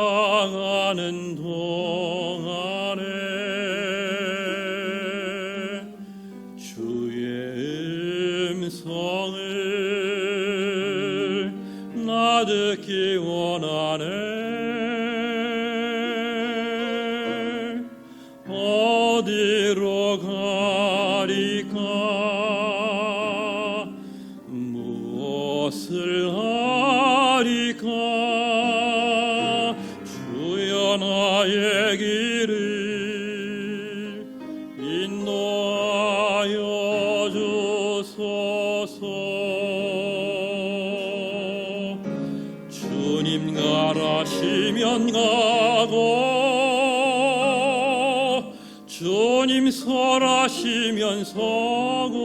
살아가는 동안에 주의 음성을 나 듣기 원하네. 어디로 가리까? 무엇을 하리까? 주여 나의 길을 인도하여 주소서. 주님 가라시면 가고 주님 설하시면 서고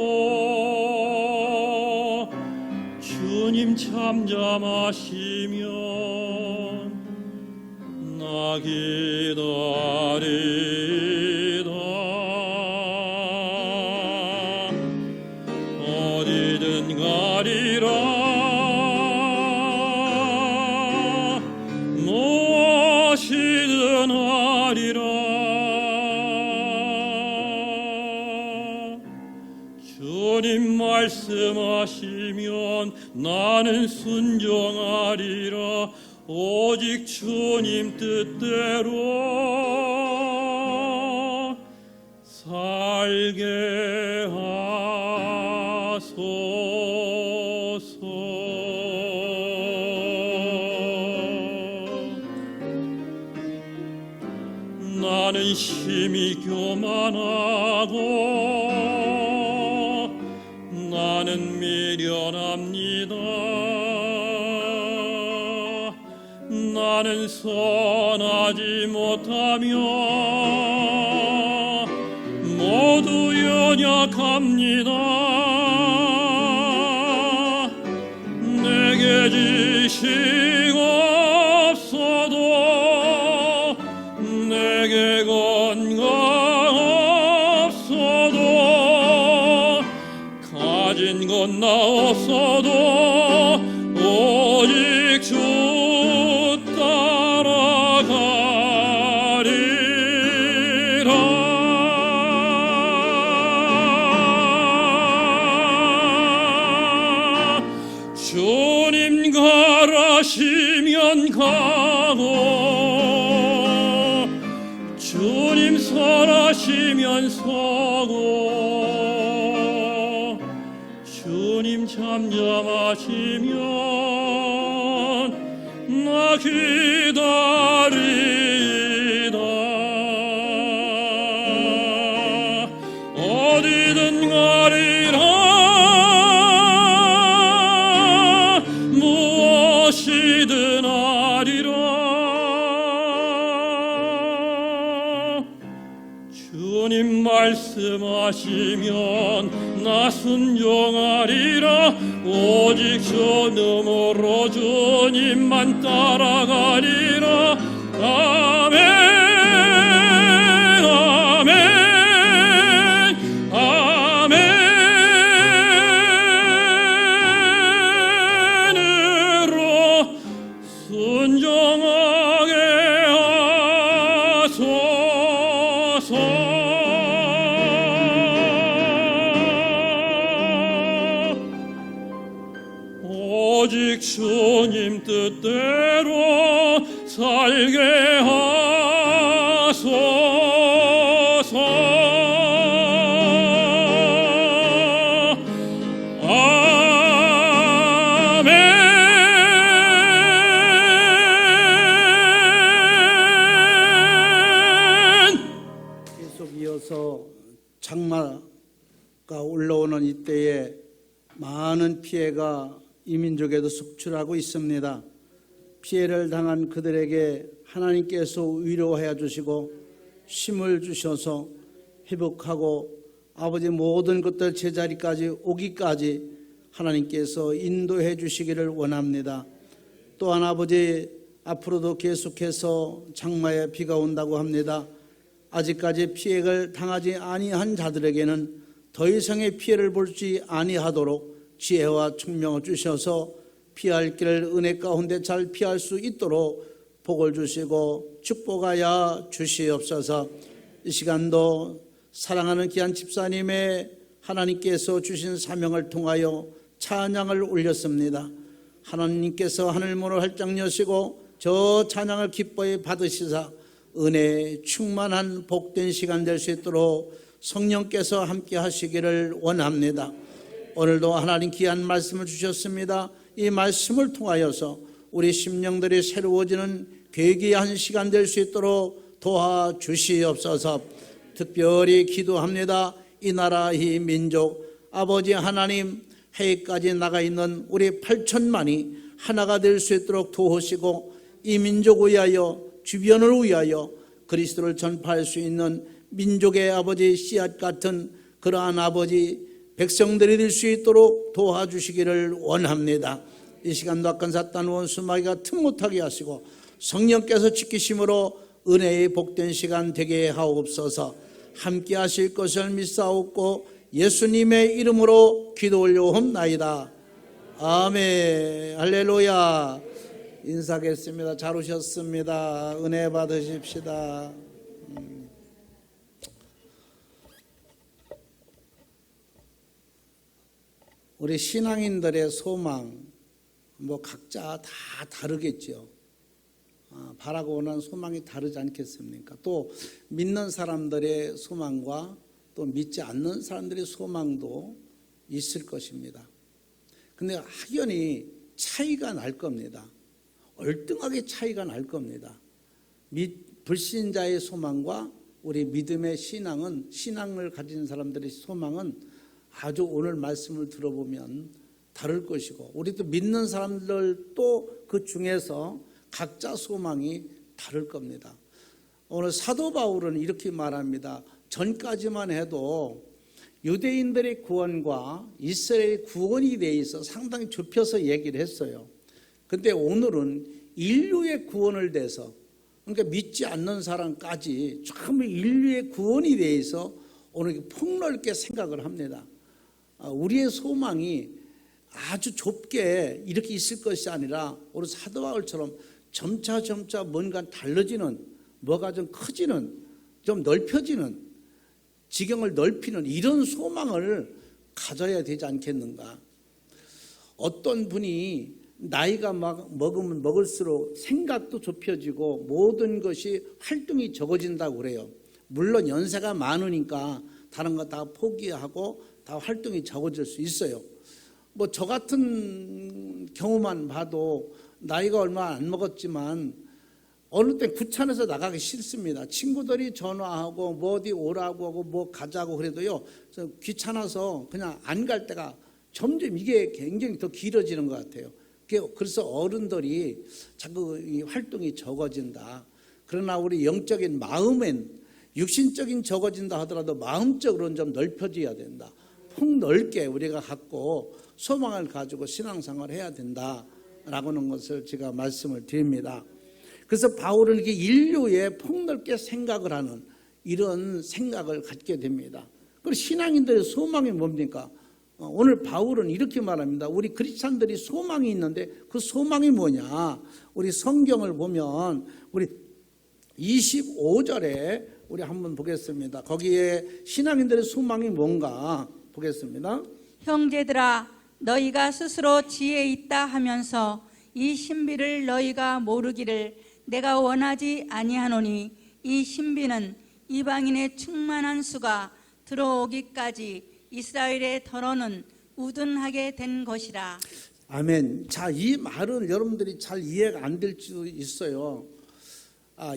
주님 잠잠하시면 나 기다리다. 어디든 가리라. 무엇이든 하리라. 주님 말씀하시면 나는 순종하리라. 오직 주님 뜻대로 살게 하소서. 나는 심히 교만하고 나는 미련합니다. 나는 선하지 못하며 모두 연약합니다. 내게 지식 없어도 내게 건강 없어도 가진 건 나 없어도 오직 주 따라가리라. 주님 가라시면 가고 주님 설하시면 서고 주님 잠잠하시면 나 기다리다. 어디든 가리라. 무엇이든 하리라. 주님 말씀하시면 나 순종하리라. 오직 주님으로 주님만 따라가리라. 아멘 아멘 아멘으로 순종하게 하소서. 오직 주님 뜻대로 살게 하소서. 아멘. 계속 이어서 장마가 올라오는 이때에 많은 피해가 이민족에도 속출하고 있습니다. 피해를 당한 그들에게 하나님께서 위로하여 주시고 힘을 주셔서 회복하고 아버지 모든 것들 제자리까지 오기까지 하나님께서 인도해 주시기를 원합니다. 또한 아버지 앞으로도 계속해서 장마에 비가 온다고 합니다. 아직까지 피해를 당하지 아니한 자들에게는 더 이상의 피해를 볼지 아니하도록 지혜와 총명을 주셔서 피할 길을 은혜 가운데 잘 피할 수 있도록 복을 주시고 축복하여 주시옵소서. 이 시간도 사랑하는 귀한 집사님의 하나님께서 주신 사명을 통하여 찬양을 올렸습니다. 하나님께서 하늘문을 활짝 여시고 저 찬양을 기뻐히 받으시사 은혜에 충만한 복된 시간 될 수 있도록 성령께서 함께 하시기를 원합니다. 오늘도 하나님 귀한 말씀을 주셨습니다. 이 말씀을 통하여서 우리 심령들이 새로워지는 괴기한 시간 될 수 있도록 도와주시옵소서. 특별히 기도합니다. 이 나라 이 민족 아버지 하나님, 해외까지 나가 있는 우리 8천만이 하나가 될 수 있도록 도우시고 이 민족을 위하여 주변을 위하여 그리스도를 전파할 수 있는 민족의 아버지 씨앗 같은 그러한 아버지 백성들이 될 수 있도록 도와주시기를 원합니다. 이 시간도 악한 사탄 원수 마귀가 틈 못하게 하시고 성령께서 지키심으로 은혜의 복된 시간 되게 하옵소서. 함께 하실 것을 믿사옵고 예수님의 이름으로 기도 올려옵나이다. 아멘. 할렐루야. 인사하겠습니다. 잘 오셨습니다. 은혜 받으십시다. 우리 신앙인들의 소망 뭐 각자 다 다르겠죠. 바라고 원하는 소망이 다르지 않겠습니까? 또 믿는 사람들의 소망과 또 믿지 않는 사람들의 소망도 있을 것입니다. 근데 확연히 차이가 날 겁니다. 얼등하게 차이가 날 겁니다. 불신자의 소망과 우리 믿음의 신앙을 가진 사람들의 소망은 아주 오늘 말씀을 들어보면 다를 것이고, 우리 또 믿는 사람들도 그 중에서 각자 소망이 다를 겁니다. 오늘 사도 바울은 이렇게 말합니다. 전까지만 해도 유대인들의 구원과 이스라엘의 구원에 대해서 상당히 좁혀서 얘기를 했어요. 근데 오늘은 인류의 구원을 대해서, 그러니까 믿지 않는 사람까지 전부 인류의 구원에 대해서 오늘 폭넓게 생각을 합니다. 우리의 소망이 아주 좁게 이렇게 있을 것이 아니라 오늘 사도 바울처럼 점차 뭔가 달라지는, 뭐가 좀 커지는, 좀 넓혀지는, 지경을 넓히는 이런 소망을 가져야 되지 않겠는가. 어떤 분이 나이가 먹으면 먹을수록 생각도 좁혀지고 모든 것이 활동이 적어진다고 그래요. 물론 연세가 많으니까 다른 거 다 포기하고 다 활동이 적어질 수 있어요. 뭐 저 같은 경우만 봐도 나이가 얼마 안 먹었지만 어느 때 구찬에서 나가기 싫습니다. 친구들이 전화하고 뭐 어디 오라고 하고 뭐 가자고 그래도요, 귀찮아서 그냥 안 갈 때가 점점 이게 굉장히 더 길어지는 것 같아요. 그래서 어른들이 자꾸 이 활동이 적어진다. 그러나 우리 영적인 마음엔, 육신적인 적어진다 하더라도 마음적으로는 좀 넓혀져야 된다. 폭넓게 우리가 갖고 소망을 가지고 신앙생활을 해야 된다라고 하는 것을 제가 말씀을 드립니다. 그래서 바울은 이렇게 인류에 폭넓게 생각을 하는 이런 생각을 갖게 됩니다. 그리고 신앙인들의 소망이 뭡니까? 오늘 바울은 이렇게 말합니다. 우리 크리스찬들이 소망이 있는데 그 소망이 뭐냐? 우리 성경을 보면 우리 25절에 우리 한번 보겠습니다. 거기에 신앙인들의 소망이 뭔가 보겠습니다. 형제들아, 너희가 스스로 지혜 있다 하면서 이 신비를 너희가 모르기를 내가 원하지 아니하노니, 이 신비는 이방인의 충만한 수가 들어오기까지 이스라엘의 더러는 우둔하게 된 것이라. 아멘. 자, 이 말은 여러분들이 잘 이해가 안 될 수 있어요.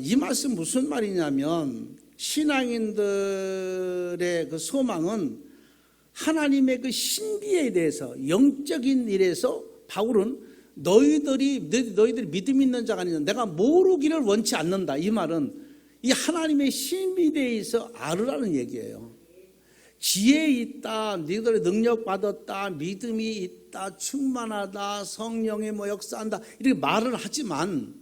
이 말씀 무슨 말이냐면, 신앙인들의 그 소망은 하나님의 그 신비에 대해서, 영적인 일에서 바울은 너희들이 믿음 있는 자가 아니냐, 내가 모르기를 원치 않는다. 이 말은 이 하나님의 신비에 대해서 알으라는 얘기예요. 지혜 있다, 너희들의 능력 받았다, 믿음이 있다, 충만하다, 성령의 역사한다, 이렇게 말을 하지만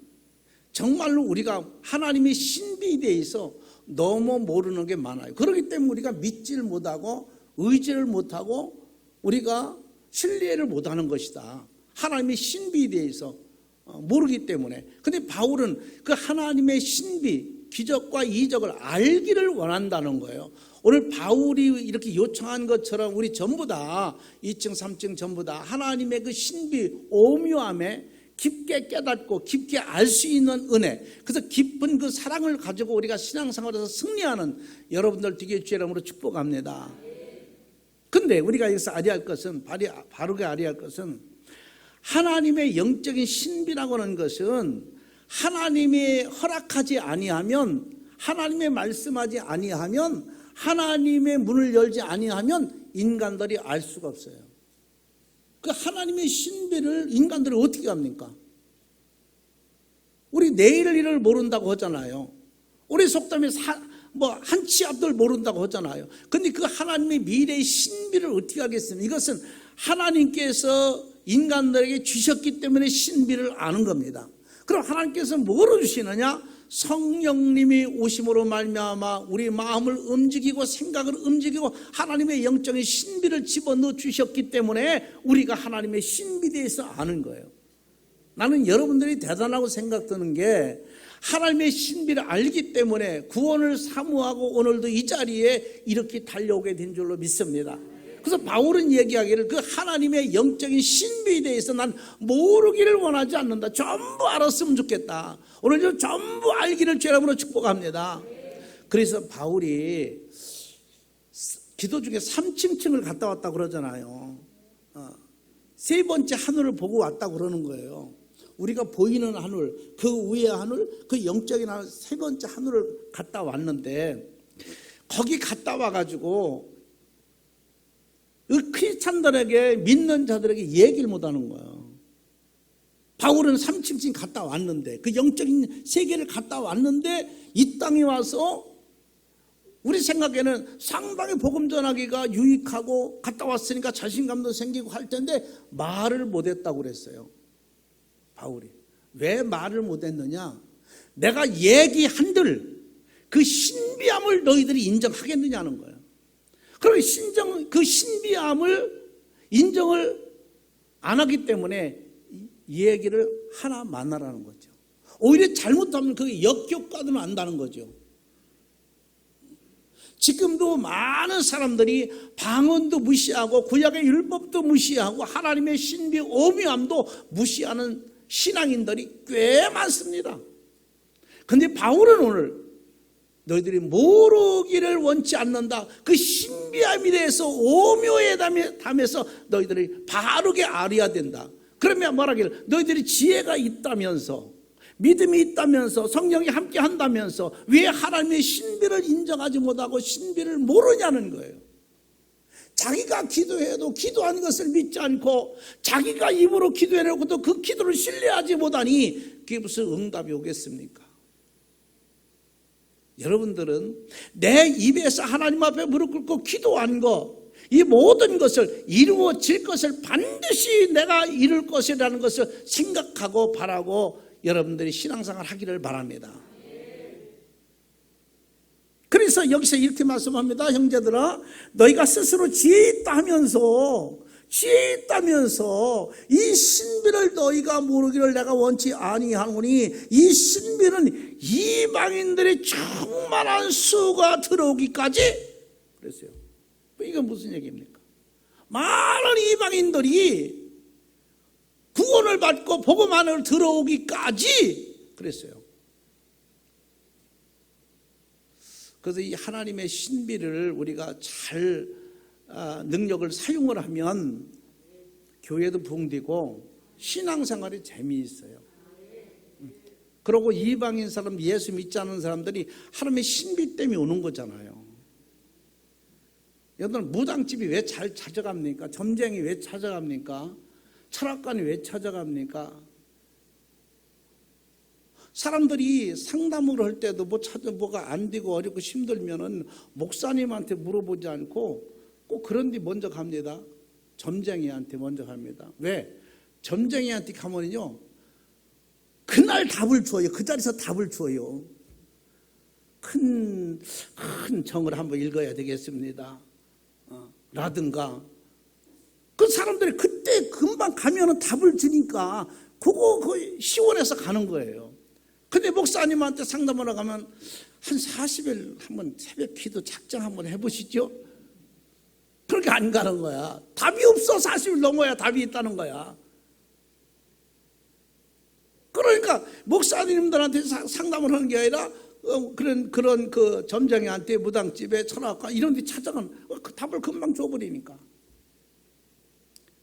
정말로 우리가 하나님의 신비에 대해서 너무 모르는 게 많아요. 그렇기 때문에 우리가 믿지를 못하고 의지를 못하고 우리가 신뢰를 못하는 것이다. 하나님의 신비에 대해서 모르기 때문에. 근데 바울은 그 하나님의 신비, 기적과 이적을 알기를 원한다는 거예요. 오늘 바울이 이렇게 요청한 것처럼 우리 전부 다 2층 3층 전부 다 하나님의 그 신비 오묘함에 깊게 깨닫고 깊게 알 수 있는 은혜, 그래서 깊은 그 사랑을 가지고 우리가 신앙생활에서 승리하는 여러분들 되게 주의 이름으로 축복합니다. 근데 우리가 여기서 알아야 할 것은, 바르게 알아야 할 것은, 하나님의 영적인 신비라고 하는 것은 하나님이 허락하지 아니하면, 하나님의 말씀하지 아니하면, 하나님의 문을 열지 아니하면 인간들이 알 수가 없어요. 그 하나님의 신비를 인간들이 어떻게 합니까? 우리 내일 일을 모른다고 하잖아요. 우리 속담에 한 치 앞을 모른다고 하잖아요. 근데 그 하나님의 미래의 신비를 어떻게 하겠습니까? 이것은 하나님께서 인간들에게 주셨기 때문에 신비를 아는 겁니다. 그럼 하나님께서 뭐로 주시느냐? 성령님이 오심으로 말미암아 우리 마음을 움직이고 생각을 움직이고 하나님의 영적인 신비를 집어넣어 주셨기 때문에 우리가 하나님의 신비에 대해서 아는 거예요. 나는 여러분들이 대단하고 생각드는 게 하나님의 신비를 알기 때문에 구원을 사모하고 오늘도 이 자리에 이렇게 달려오게 된 줄로 믿습니다. 그래서 바울은 얘기하기를 그 하나님의 영적인 신비에 대해서 난 모르기를 원하지 않는다. 전부 알았으면 좋겠다. 오늘 전부 알기를 주의 이름으로 축복합니다. 그래서 바울이 기도 중에 3층을 갔다 왔다 그러잖아요. 세 번째 하늘을 보고 왔다 그러는 거예요. 우리가 보이는 하늘, 그 위의 하늘, 그 영적인 하늘, 세 번째 하늘을 갔다 왔는데 거기 갔다 와가지고 그 크리스찬들에게, 믿는 자들에게 얘기를 못하는 거예요. 바울은 3층 갔다 왔는데, 그 영적인 세계를 갔다 왔는데 이 땅에 와서 우리 생각에는 상당히 복음 전하기가 유익하고 갔다 왔으니까 자신감도 생기고 할 텐데 말을 못했다고 그랬어요. 바울이 왜 말을 못했느냐? 내가 얘기한들 그 신비함을 너희들이 인정하겠느냐는 거예요. 그럼 그 신비함을 인정을 안 하기 때문에 이 얘기를 하나 만나라는 거죠. 오히려 잘못하면 그게 역효과도 난다는 거죠. 지금도 많은 사람들이 방언도 무시하고 구약의 율법도 무시하고 하나님의 신비 오묘함도 무시하는 신앙인들이 꽤 많습니다. 그런데 바울은 오늘 너희들이 모르기를 원치 않는다. 그 신비함에 대해서 오묘에 담해서 너희들이 바르게 알아야 된다. 그러면 뭐라기를 너희들이 지혜가 있다면서, 믿음이 있다면서, 성령이 함께 한다면서 왜 하나님의 신비를 인정하지 못하고 신비를 모르냐는 거예요. 자기가 기도해도 기도하는 것을 믿지 않고 자기가 입으로 기도해놓고도 그 기도를 신뢰하지 못하니 그게 무슨 응답이 오겠습니까? 여러분들은 내 입에서 하나님 앞에 무릎 꿇고 기도한 거, 이 모든 것을 이루어질 것을 반드시 내가 이룰 것이라는 것을 생각하고 바라고 여러분들이 신앙생활 하기를 바랍니다. 그래서 여기서 이렇게 말씀합니다. 형제들아, 너희가 스스로 지혜 있다 하면서 이 신비를 너희가 모르기를 내가 원치 아니하노니 이 신비는 이방인들의 충만한 수가 들어오기까지 그랬어요. 이건 무슨 얘기입니까? 많은 이방인들이 구원을 받고 복음 안으로 들어오기까지 그랬어요. 그래서 이 하나님의 신비를 우리가 잘 능력을 사용을 하면 교회도 부흥되고 신앙생활이 재미있어요. 그리고 이방인 사람, 예수 믿지 않는 사람들이 하나님의 신비 때문에 오는 거잖아요. 여러분, 무당집이 왜 잘 찾아갑니까? 점쟁이 왜 찾아갑니까? 철학관이 왜 찾아갑니까? 사람들이 상담을 할 때도 뭐가 안 되고 어렵고 힘들면은 목사님한테 물어보지 않고 꼭 그런 데 먼저 갑니다. 점쟁이한테 먼저 갑니다. 왜? 점쟁이한테 가면요, 그날 답을 줘요. 그 자리에서 답을 줘요. 큰 정을 한번 읽어야 되겠습니다. 라든가. 그 사람들이 그때 그게 금방 가면은 답을 주니까 그거 거의 시원해서 가는 거예요. 근데 목사님한테 상담하러 가면 한 40일 한번 새벽 기도 작정 한번 해보시죠. 그렇게 안 가는 거야. 답이 없어. 40일 넘어야 답이 있다는 거야. 그러니까 목사님들한테 상담을 하는 게 아니라 그런 그 점쟁이한테 무당집에 철학과 이런 데 찾아가면 그 답을 금방 줘버리니까.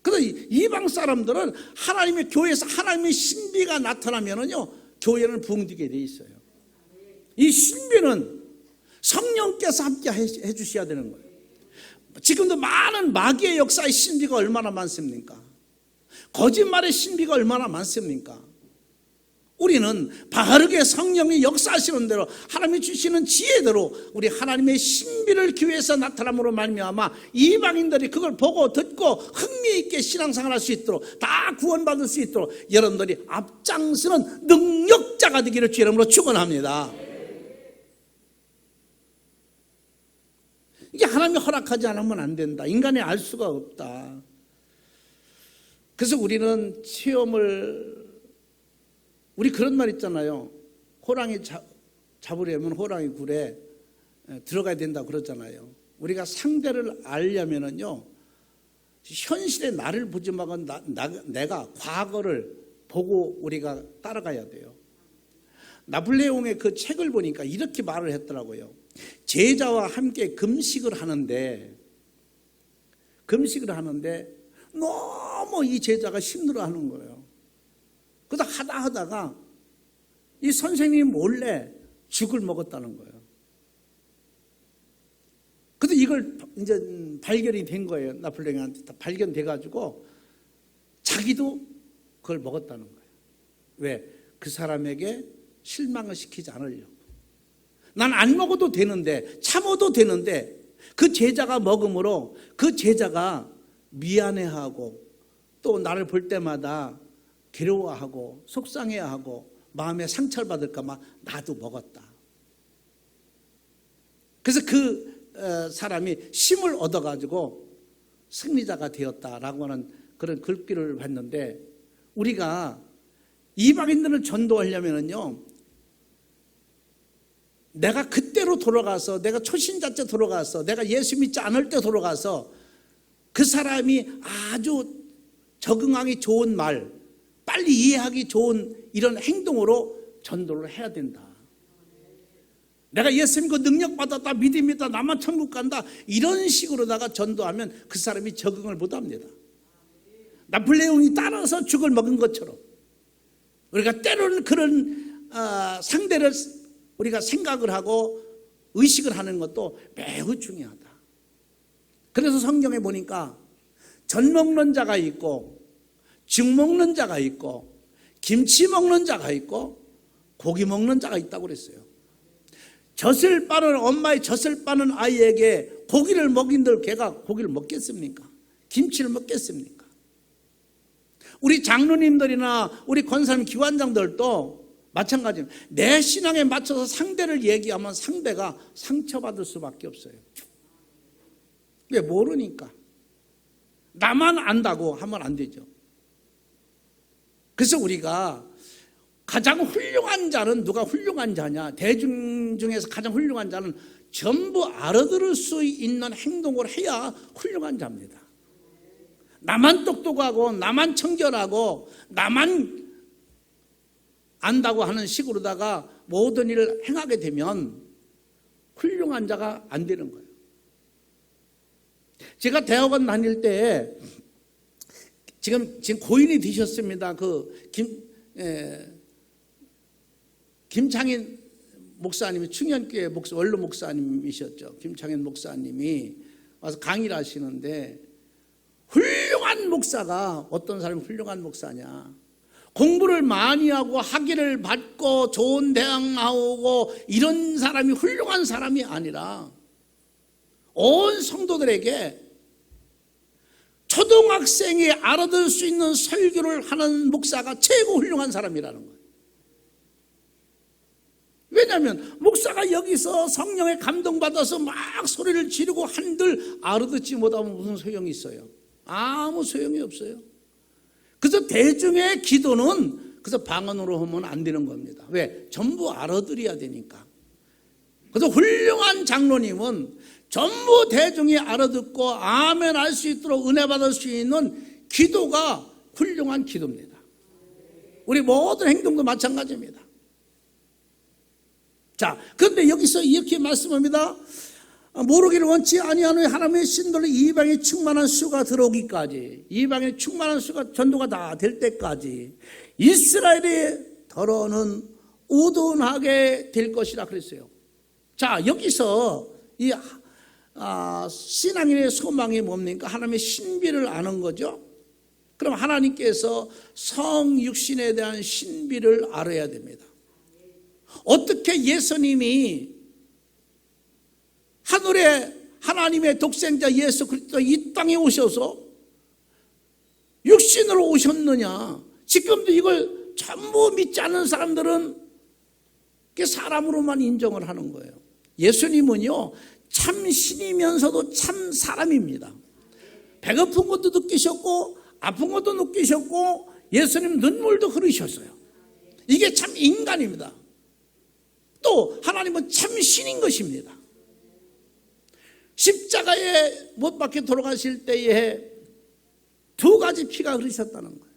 그래서 이방 사람들은 하나님의 교회에서 하나님의 신비가 나타나면은요, 교회는 붕뜨게 돼 있어요. 이 신비는 성령께서 함께 해주셔야 되는 거예요. 지금도 많은 마귀의 역사의 신비가 얼마나 많습니까? 거짓말의 신비가 얼마나 많습니까? 우리는 바르게 성령이 역사하시는 대로 하나님이 주시는 지혜대로 우리 하나님의 신비를 교회에서 나타남으로 말미암아 이방인들이 그걸 보고 듣고 흥미있게 신앙생활 할 수 있도록, 다 구원받을 수 있도록 여러분들이 앞장서는 능력자가 되기를 주 이름으로 축원합니다. 이게 하나님이 허락하지 않으면 안 된다. 인간이 알 수가 없다. 그래서 우리는 체험을, 우리 그런 말 있잖아요. 호랑이 잡으려면 호랑이 굴에 들어가야 된다고 그러잖아요. 우리가 상대를 알려면은요, 현실의 나를 보지 말고 내가 과거를 보고 우리가 따라가야 돼요. 나폴레옹의 그 책을 보니까 이렇게 말을 했더라고요. 제자와 함께 금식을 하는데 너무 이 제자가 힘들어하는 거예요. 그러다 하다가 이 선생님이 몰래 죽을 먹었다는 거예요. 그래서 이걸 이제 발견이 된 거예요. 나폴레옹한테 다 발견돼가지고 자기도 그걸 먹었다는 거예요. 왜? 그 사람에게 실망을 시키지 않으려고. 난 안 먹어도 되는데, 참아도 되는데, 그 제자가 먹음으로 그 제자가 미안해하고 또 나를 볼 때마다 괴로워하고 속상해하고 마음에 상처를 받을까 봐 나도 먹었다. 그래서 그 사람이 힘을 얻어가지고 승리자가 되었다라고 하는 그런 글귀를 봤는데, 우리가 이방인들을 전도하려면요, 내가 그때로 돌아가서, 내가 초신자 때 돌아가서, 내가 예수 믿지 않을 때 돌아가서 그 사람이 아주 적응하기 좋은 말, 빨리 이해하기 좋은 이런 행동으로 전도를 해야 된다. 내가 예수 믿고 능력 받았다, 믿음 있다, 나만 천국 간다, 이런 식으로다가 전도하면 그 사람이 적응을 못합니다. 나폴레옹이 따라서 죽을 먹은 것처럼 우리가 때로는 그런 상대를 우리가 생각을 하고 의식을 하는 것도 매우 중요하다. 그래서 성경에 보니까 전 먹는 자가 있고, 죽 먹는 자가 있고, 김치 먹는 자가 있고, 고기 먹는 자가 있다고 그랬어요. 젖을 빠는, 엄마의 젖을 빠는 아이에게 고기를 먹인들 걔가 고기를 먹겠습니까? 김치를 먹겠습니까? 우리 장로님들이나 우리 권사님 기관장들도 마찬가지입니다. 내 신앙에 맞춰서 상대를 얘기하면 상대가 상처받을 수밖에 없어요. 왜? 모르니까. 나만 안다고 하면 안 되죠. 그래서 우리가 가장 훌륭한 자는 누가 훌륭한 자냐? 대중 중에서 가장 훌륭한 자는 전부 알아들을 수 있는 행동을 해야 훌륭한 자입니다. 나만 똑똑하고 나만 청결하고 나만 안다고 하는 식으로다가 모든 일을 행하게 되면 훌륭한 자가 안 되는 거예요. 제가 대학원 다닐 때 지금 고인이 되셨습니다. 김창인 목사님이 충현교회 원로 목사님이셨죠. 김창인 목사님이 와서 강의를 하시는데, 훌륭한 목사가 어떤 사람이 훌륭한 목사냐? 공부를 많이 하고 학위를 받고 좋은 대학 나오고 이런 사람이 훌륭한 사람이 아니라 온 성도들에게 초등학생이 알아들 수 있는 설교를 하는 목사가 최고 훌륭한 사람이라는 거예요. 왜냐하면 목사가 여기서 성령에 감동받아서 막 소리를 지르고 한들 알아듣지 못하면 무슨 소용이 있어요? 아무 소용이 없어요. 그래서 대중의 기도는 그래서 방언으로 하면 안 되는 겁니다. 왜? 전부 알아들어야 되니까. 그래서 훌륭한 장로님은 전부 대중이 알아듣고 아멘 할 수 있도록 은혜 받을 수 있는 기도가 훌륭한 기도입니다. 우리 모든 행동도 마찬가지입니다. 자, 그런데 여기서 이렇게 말씀합니다. 모르기를 원치 아니한 후에 하나님의 신들로 이방에 충만한 수가 들어오기까지, 이방에 충만한 수가 전도가 다 될 때까지 이스라엘의 더러는 우둔하게 될 것이라 그랬어요. 자, 여기서 이 신앙인의 소망이 뭡니까? 하나님의 신비를 아는 거죠. 그럼 하나님께서 성육신에 대한 신비를 알아야 됩니다. 어떻게 예수님이 하늘에 하나님의 독생자 예수 그리스도 이 땅에 오셔서 육신으로 오셨느냐? 지금도 이걸 전부 믿지 않는 사람들은 사람으로만 인정을 하는 거예요. 예수님은요, 참 신이면서도 참 사람입니다. 배고픈 것도 느끼셨고 아픈 것도 느끼셨고 예수님 눈물도 흘리셨어요. 이게 참 인간입니다. 또 하나님은 참 신인 것입니다. 십자가에 못 박혀 돌아가실 때에 2가지 피가 흐르셨다는 거예요.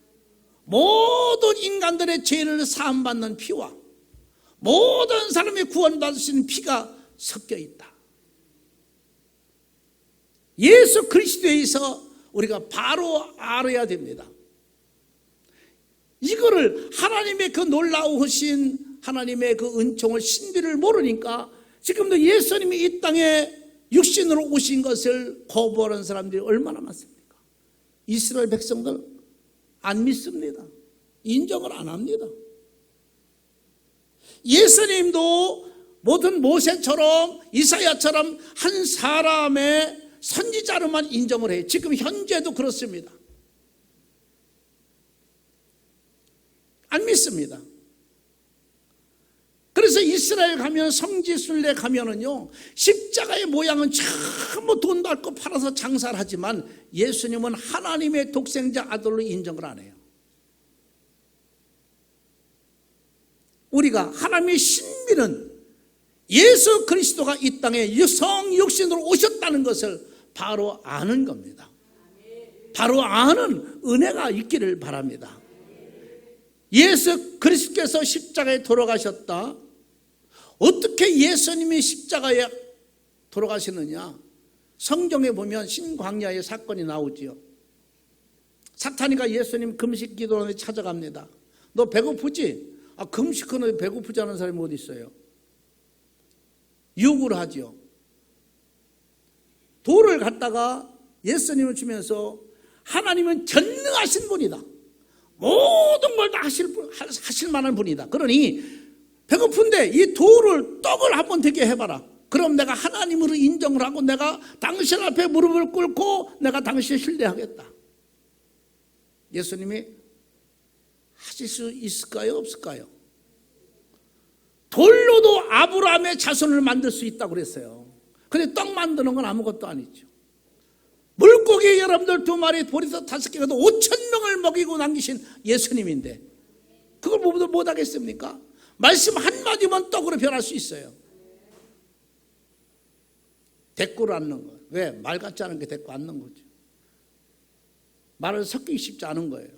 모든 인간들의 죄를 사함받는 피와 모든 사람의 구원받을 수 있는 피가 섞여 있다. 예수 그리스도에서 우리가 바로 알아야 됩니다. 이거를 하나님의 그 놀라우신 하나님의 그 은총을 신비를 모르니까 지금도 예수님이 이 땅에 육신으로 오신 것을 거부하는 사람들이 얼마나 많습니까? 이스라엘 백성들 안 믿습니다. 인정을 안 합니다. 예수님도 모든 모세처럼 이사야처럼 한 사람의 선지자로만 인정을 해요. 지금 현재도 그렇습니다. 안 믿습니다. 그래서 이스라엘 가면 성지순례 가면은요, 십자가의 모양은 전부 돈 받고 팔아서 장사를 하지만 예수님은 하나님의 독생자 아들로 인정을 안 해요. 우리가 하나님의 신비는 예수 그리스도가 이 땅에 성육신으로 오셨다는 것을 바로 아는 겁니다. 바로 아는 은혜가 있기를 바랍니다. 예수 그리스도께서 십자가에 돌아가셨다. 어떻게 예수님이 십자가에 돌아가시느냐? 성경에 보면 신광야의 사건이 나오지요. 사탄이가 예수님 금식 기도원에 찾아갑니다. 너 배고프지? 금식하는 배고프지 않은 사람이 어디 있어요? 요구를 하지요. 돌을 갖다가 예수님을 주면서 하나님은 전능하신 분이다. 모든 걸 다 하실 만한 분이다. 그러니 배고픈데 이 돌을 떡을 한번 되게 해봐라. 그럼 내가 하나님으로 인정을 하고 내가 당신 앞에 무릎을 꿇고 내가 당신을 신뢰하겠다. 예수님이 하실 수 있을까요? 없을까요? 돌로도 아브라함의 자손을 만들 수 있다고 그랬어요. 근데 떡 만드는 건 아무것도 아니죠. 물고기 여러분들 2마리, 보리서 5개가 5,000명을 먹이고 남기신 예수님인데 그걸 못하겠습니까? 말씀 한마디만 떡으로 변할 수 있어요. 대꾸를 않는 거예요. 왜? 말 같지 않은 게 대꾸 않는 거죠. 말을 섞이기 쉽지 않은 거예요.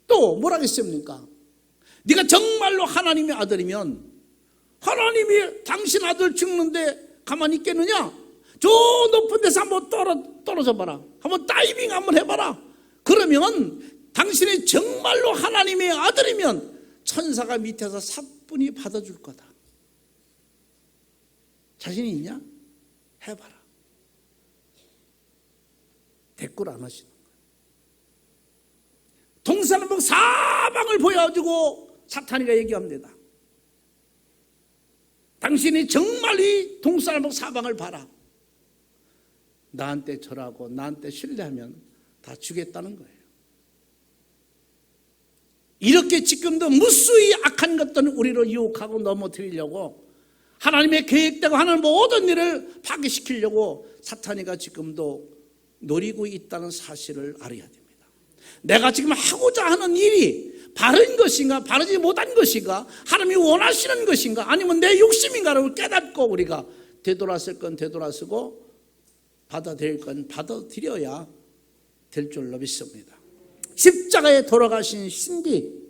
또 뭘 하겠습니까? 네가 정말로 하나님의 아들이면 하나님이 당신 아들 죽는데 가만히 있겠느냐? 저 높은 데서 한번 떨어져 봐라. 한번 다이빙 한번 해봐라. 그러면 당신이 정말로 하나님의 아들이면 천사가 밑에서 사뿐히 받아줄 거다. 자신이 있냐? 해봐라. 대꾸를 안 하시는 거예요. 동산남북 사방을 보여주고 사탄이가 얘기합니다. 당신이 정말 이 동산남북 사방을 봐라. 나한테 절하고 나한테 신뢰하면 다 주겠다는 거예요. 이렇게 지금도 무수히 악한 것들은 우리를 유혹하고 넘어뜨리려고 하나님의 계획대로 하는 모든 일을 파괴시키려고 사탄이가 지금도 노리고 있다는 사실을 알아야 됩니다. 내가 지금 하고자 하는 일이 바른 것인가 바르지 못한 것인가, 하나님이 원하시는 것인가 아니면 내 욕심인가를 깨닫고 우리가 되돌았을 건 되돌아서고 받아들일 건 받아들여야 될 줄로 믿습니다. 십자가에 돌아가신 신비.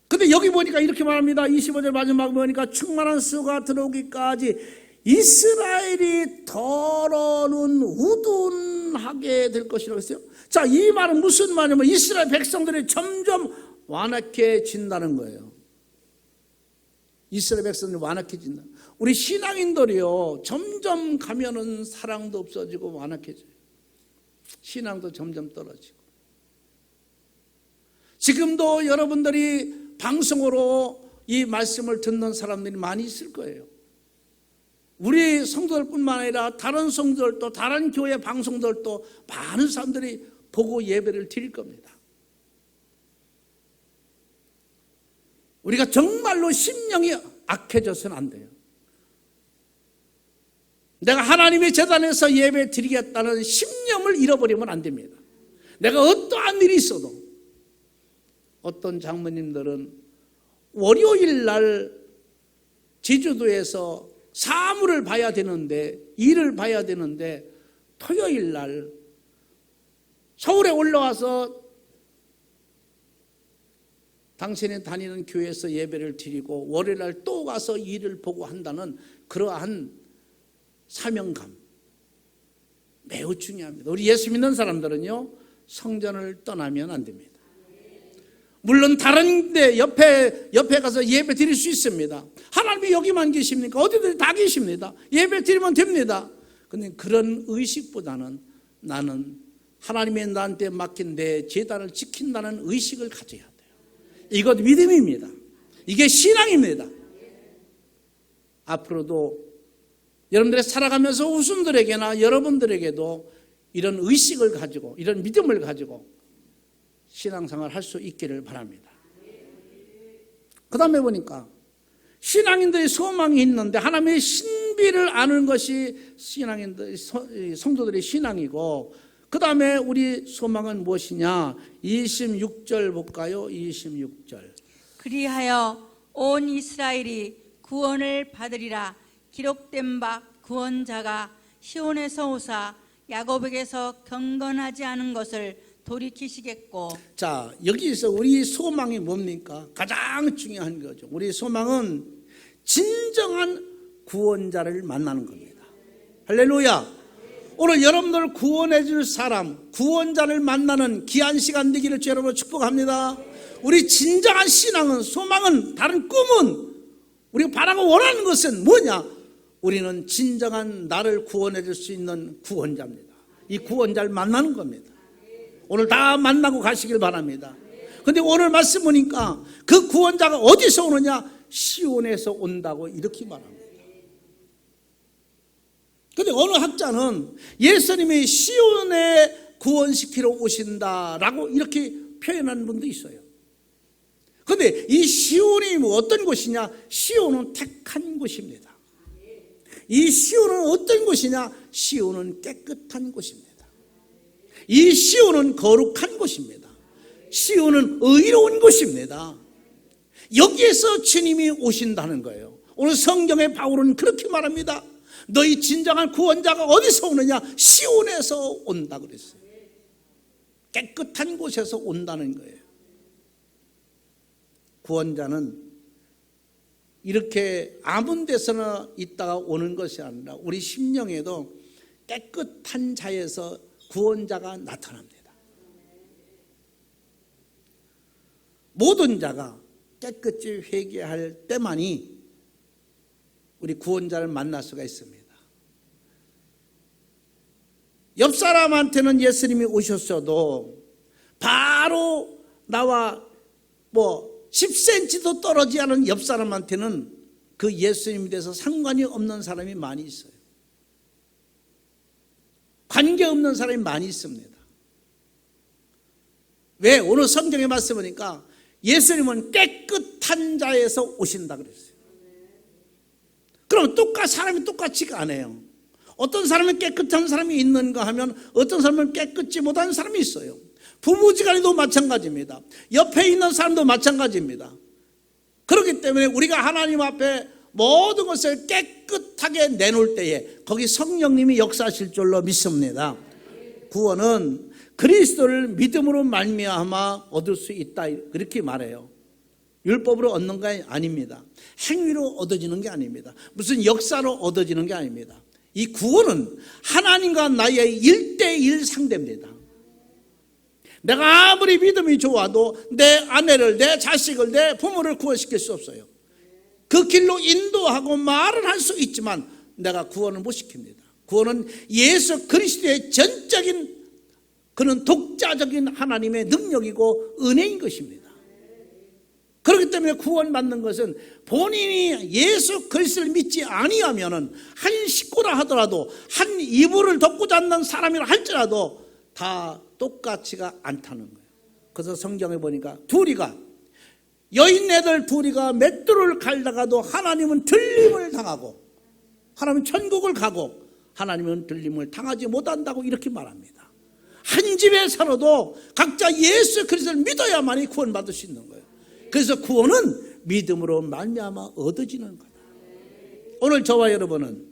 근데 여기 보니까 이렇게 말합니다. 25절 마지막 보니까 충만한 수가 들어오기까지 이스라엘이 더러는 우둔하게 될 것이라고 했어요. 자, 이 말은 무슨 말이냐면 이스라엘 백성들이 점점 완악해진다는 거예요. 이스라엘 백성들이 완악해진다. 우리 신앙인들이요, 점점 가면은 사랑도 없어지고 완악해져요. 신앙도 점점 떨어지고. 지금도 여러분들이 방송으로 이 말씀을 듣는 사람들이 많이 있을 거예요. 우리 성도들뿐만 아니라 다른 성도들도, 다른 교회 방송들도 많은 사람들이 보고 예배를 드릴 겁니다. 우리가 정말로 심령이 악해져서는 안 돼요. 내가 하나님의 제단에서 예배 드리겠다는 신념을 잃어버리면 안 됩니다. 내가 어떠한 일이 있어도, 어떤 장모님들은 월요일 날 제주도에서 사물을 봐야 되는데, 일을 봐야 되는데 토요일 날 서울에 올라와서 당신이 다니는 교회에서 예배를 드리고 월요일 날 또 가서 일을 보고 한다는 그러한 사명감, 매우 중요합니다. 우리 예수 믿는 사람들은요, 성전을 떠나면 안 됩니다. 물론 다른 데 옆에 가서 예배 드릴 수 있습니다. 하나님이 여기만 계십니까? 어디든 다 계십니다. 예배 드리면 됩니다. 근데 그런 의식보다는 나는 하나님의 나한테 맡긴 내 제단을 지킨다는 의식을 가져야 돼요. 이것 믿음입니다. 이게 신앙입니다. 앞으로도 여러분들이 살아가면서 우순들에게나 여러분들에게도 이런 의식을 가지고, 이런 믿음을 가지고 신앙생활 할 수 있기를 바랍니다. 그 다음에 보니까 신앙인들의 소망이 있는데 하나님의 신비를 아는 것이 신앙인들, 성도들의 신앙이고, 그 다음에 우리 소망은 무엇이냐? 26절 볼까요? 26절. 그리하여 온 이스라엘이 구원을 받으리라. 기록된 바 구원자가 시온에서 오사 야곱에게서 경건하지 않은 것을 돌이키시겠고. 자, 여기서 우리 소망이 뭡니까? 가장 중요한 거죠. 우리 소망은 진정한 구원자를 만나는 겁니다. 할렐루야. 오늘 여러분들 구원해 줄 사람, 구원자를 만나는 귀한 시간 되기를 여러분 축복합니다. 우리 진정한 신앙은, 소망은, 다른 꿈은, 우리가 바라고 원하는 것은 뭐냐? 우리는 진정한 나를 구원해 줄 수 있는 구원자입니다. 이 구원자를 만나는 겁니다. 오늘 다 만나고 가시길 바랍니다. 그런데 오늘 말씀 보니까 그 구원자가 어디서 오느냐? 시온에서 온다고 이렇게 말합니다. 그런데 어느 학자는 예수님이 시온에 구원시키러 오신다라고 이렇게 표현하는 분도 있어요. 그런데 이 시온이 뭐 어떤 곳이냐? 시온은 택한 곳입니다. 이 시온은 어떤 곳이냐? 시온은 깨끗한 곳입니다. 이 시온은 거룩한 곳입니다. 시온은 의로운 곳입니다. 여기에서 주님이 오신다는 거예요. 오늘 성경의 바울은 그렇게 말합니다. 너희 진정한 구원자가 어디서 오느냐? 시온에서 온다 그랬어요. 깨끗한 곳에서 온다는 거예요. 구원자는 이렇게 아무 데서나 있다가 오는 것이 아니라 우리 심령에도 깨끗한 자에서 구원자가 나타납니다. 모든 자가 깨끗이 회개할 때만이 우리 구원자를 만날 수가 있습니다. 옆 사람한테는 예수님이 오셨어도 바로 나와 10cm도 떨어지지 않은 옆 사람한테는 그 예수님에 대해서 상관이 없는 사람이 많이 있어요. 관계없는 사람이 많이 있습니다. 왜? 오늘 성경에 말씀 보니까 예수님은 깨끗한 자에서 오신다 그랬어요. 그럼 사람이 똑같지가 않아요. 어떤 사람은 깨끗한 사람이 있는가 하면 어떤 사람은 깨끗지 못한 사람이 있어요. 부부지간에도 마찬가지입니다. 옆에 있는 사람도 마찬가지입니다. 그렇기 때문에 우리가 하나님 앞에 모든 것을 깨끗하게 내놓을 때에 거기 성령님이 역사하실 줄로 믿습니다. 구원은 그리스도를 믿음으로 말미암아 얻을 수 있다, 그렇게 말해요. 율법으로 얻는 게 아닙니다. 행위로 얻어지는 게 아닙니다. 무슨 역사로 얻어지는 게 아닙니다. 이 구원은 하나님과 나의 1대1 상대입니다. 내가 아무리 믿음이 좋아도 내 아내를, 내 자식을, 내 부모를 구원시킬 수 없어요. 그 길로 인도하고 말은 할 수 있지만 내가 구원을 못 시킵니다. 구원은 예수 그리스도의 전적인, 그는 독자적인 하나님의 능력이고 은혜인 것입니다. 그렇기 때문에 구원받는 것은 본인이 예수 그리스도를 믿지 아니하면은 한 식구라 하더라도, 한 이불을 덮고 잡는 사람이라 할지라도 다 똑같지가 않다는 거예요. 그래서 성경에 보니까 여인네들 둘이가 맷돌을 갈다가도 하나님은 들림을 당하고, 하나님은 천국을 가고 하나님은 들림을 당하지 못한다고 이렇게 말합니다. 한 집에 살아도 각자 예수 그리스도를 믿어야만이 구원받을 수 있는 거예요. 그래서 구원은 믿음으로 말미암아 얻어지는 거다. 오늘 저와 여러분은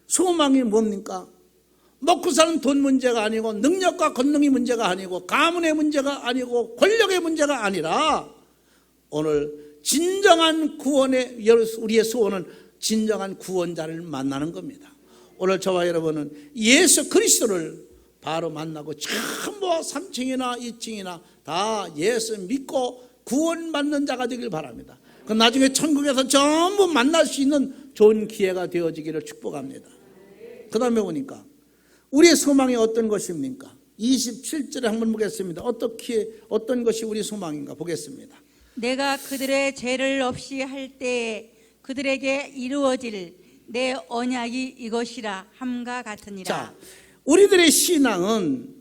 소망이 뭡니까? 먹고 사는 돈 문제가 아니고, 능력과 권능이 문제가 아니고, 가문의 문제가 아니고, 권력의 문제가 아니라 오늘 진정한 구원의, 우리의 소원은 진정한 구원자를 만나는 겁니다. 오늘 저와 여러분은 예수 그리스도를 바로 만나고 전부 3층이나 2층이나 다 예수 믿고 구원받는 자가 되길 바랍니다. 그 나중에 천국에서 전부 만날 수 있는 좋은 기회가 되어지기를 축복합니다. 그 다음에 보니까 우리의 소망이 어떤 것입니까? 27절에 한번 보겠습니다. 어떤 것이 우리 소망인가 보겠습니다. 내가 그들의 죄를 없이 할 때에 그들에게 이루어질 내 언약이 이것이라 함과 같으니라. 자, 우리들의 신앙은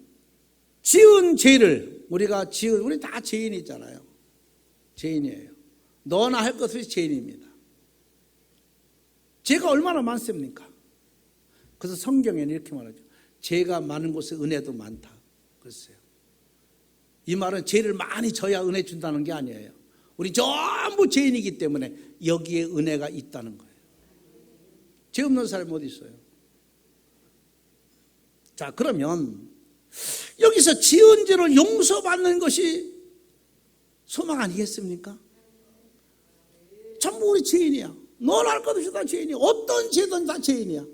지은 죄를, 우리 다 죄인이잖아요. 죄인이에요. 너나 할 것이 죄인입니다. 죄가 얼마나 많습니까? 그래서 성경에는 이렇게 말하죠. 죄가 많은 곳에 은혜도 많다. 그랬어요. 이 말은 죄를 많이 져야 은혜 준다는 게 아니에요. 우리 전부 죄인이기 때문에 여기에 은혜가 있다는 거예요. 죄 없는 사람이 어디 있어요? 자, 그러면 여기서 지은 죄를 용서받는 것이 소망 아니겠습니까? 전부 우리 죄인이야. 넌 할 것 없이 다 죄인이야. 어떤 죄든 다 죄인이야.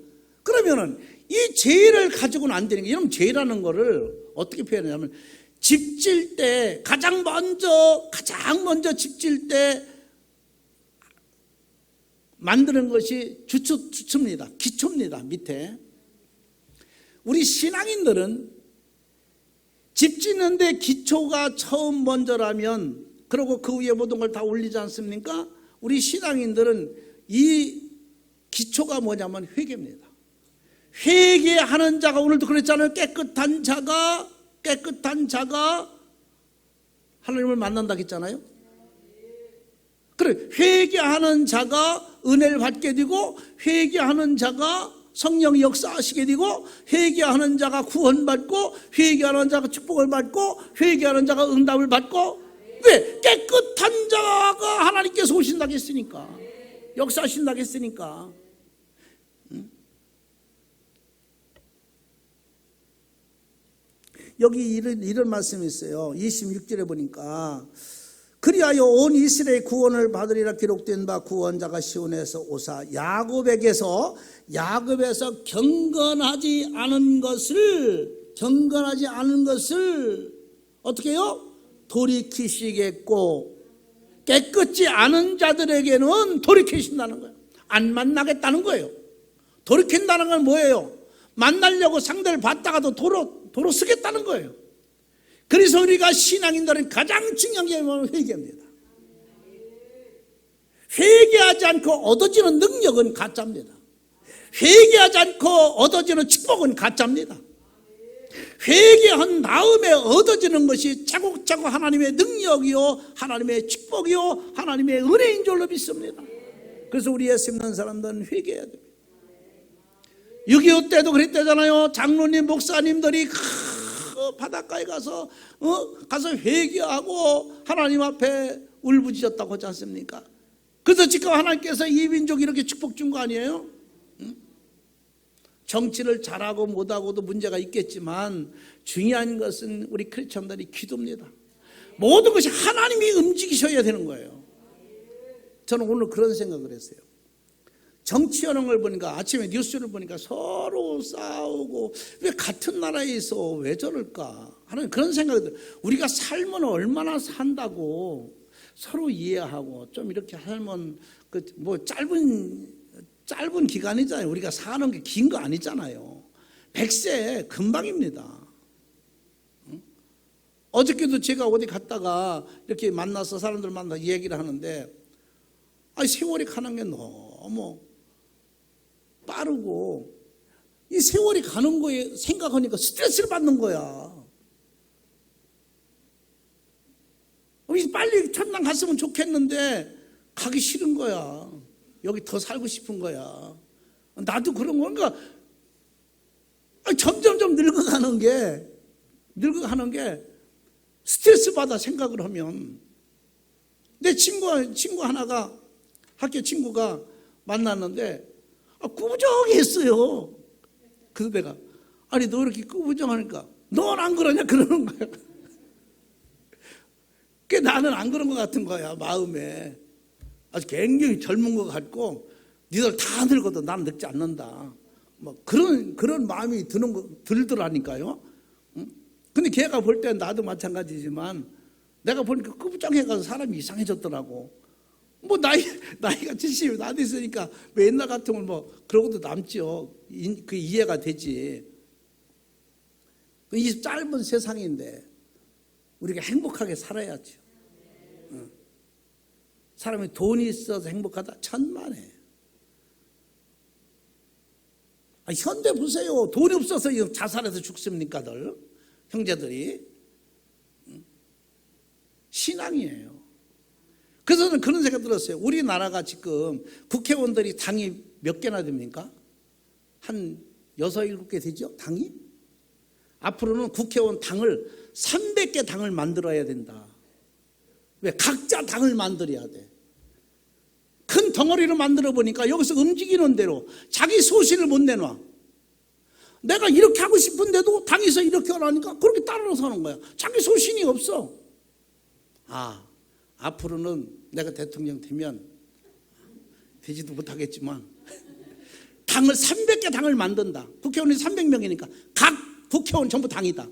그러면은 이 죄를 가지고는 안 되는 게, 이런 죄라는 거를 어떻게 표현하냐면, 집 질 때 가장 먼저 집 질 때 만드는 것이 주초입니다. 기초입니다. 밑에. 우리 신앙인들은 집 짓는데 기초가 처음 먼저라면, 그리고 그 위에 모든 걸 다 올리지 않습니까? 우리 신앙인들은 이 기초가 뭐냐면 회개입니다. 회개하는 자가, 오늘도 그랬잖아요. 깨끗한 자가 하나님을 만난다고 했잖아요. 그래, 회개하는 자가 은혜를 받게 되고, 회개하는 자가 성령이 역사하시게 되고, 회개하는 자가 구원받고, 회개하는 자가 축복을 받고, 회개하는 자가 응답을 받고. 왜? 깨끗한 자가 하나님께서 오신다고 했으니까, 역사하신다고 했으니까. 여기 이런 말씀이 있어요. 26절에 보니까 그리하여 온 이스라엘 구원을 받으리라 기록된 바 구원자가 시온에서 오사 야곱에서 경건하지 않은 것을 어떻게 해요? 돌이키시겠고, 깨끗지 않은 자들에게는 돌이키신다는 거예요. 안 만나겠다는 거예요. 돌이킨다는 건 뭐예요? 만나려고 상대를 봤다가도 도로 쓰겠다는 거예요. 그래서 우리가 신앙인들은 가장 중요한 게 뭐냐면 회개입니다. 회개하지 않고 얻어지는 능력은 가짜입니다. 회개하지 않고 얻어지는 축복은 가짜입니다. 회개한 다음에 얻어지는 것이 차곡차곡 하나님의 능력이요, 하나님의 축복이요, 하나님의 은혜인 줄로 믿습니다. 그래서 우리 예수 믿는 사람들은 회개해야 됩니다. 6.25 때도 그랬대잖아요. 장로님, 목사님들이 바닷가에 가서 가서 회개하고 하나님 앞에 울부짖었다고 하지 않습니까? 그래서 지금 하나님께서 이 민족 이렇게 축복 준 거 아니에요? 정치를 잘하고 못하고도 문제가 있겠지만 중요한 것은 우리 크리스천들이 기도입니다. 모든 것이 하나님이 움직이셔야 되는 거예요. 저는 오늘 그런 생각을 했어요. 정치하는 걸 보니까, 아침에 뉴스를 보니까 서로 싸우고 왜 같은 나라에 있어 왜 저럴까 하는 그런 생각이 들어요. 우리가 살면 얼마나 산다고 서로 이해하고 좀 이렇게 살면 뭐 짧은 기간이잖아요. 우리가 사는 게 긴 거 아니잖아요. 100세 금방입니다. 어저께도 제가 어디 갔다가 이렇게 만나서 사람들 만나서 얘기를 하는데, 세월이 가는 게 너무 빠르고 이 세월이 가는 거에 생각하니까 스트레스를 받는 거야. 빨리 천당 갔으면 좋겠는데 가기 싫은 거야. 여기 더 살고 싶은 거야. 나도 그런 건가? 점점점 늙어가는 게 스트레스 받아 생각을 하면. 내 친구 하나가, 학교 친구가 만났는데 꾸부정했어요. 그래서 내가, 너 이렇게 꾸부정하니까 넌 안 그러냐 그러는 거야. 나는 안 그런 것 같은 거야, 마음에. 아주 굉장히 젊은 것 같고, 니들 다 늙어도 난 늙지 않는다. 뭐 그런 마음이 들더라니까요. 근데 걔가 볼 때 나도 마찬가지지만, 내가 보니까 꾸부정해가서 사람이 이상해졌더라고. 뭐 나이가 70이 나도 있으니까 왜 옛날 같으면 뭐 그러고도 남죠. 그 이해가 되지. 이 짧은 세상인데 우리가 행복하게 살아야죠. 사람이 돈이 있어서 행복하다? 천만에. 현대 보세요. 돈이 없어서 자살해서 죽습니까들 형제들이. 신앙이에요. 그래서 저는 그런 생각 들었어요. 우리나라가 지금 국회의원들이 당이 몇 개나 됩니까? 한 6, 7개 되죠? 당이? 앞으로는 국회의원 당을 300개 당을 만들어야 된다. 왜? 각자 당을 만들어야 돼. 큰 덩어리로 만들어 보니까 여기서 움직이는 대로 자기 소신을 못 내놔. 내가 이렇게 하고 싶은데도 당에서 이렇게 하라니까 그렇게 따라서 하는 거야. 자기 소신이 없어. 앞으로는 내가 대통령 되면, 되지도 못하겠지만, 당을 300개 당을 만든다. 국회의원이 300명이니까 각 국회의원 전부 당이다.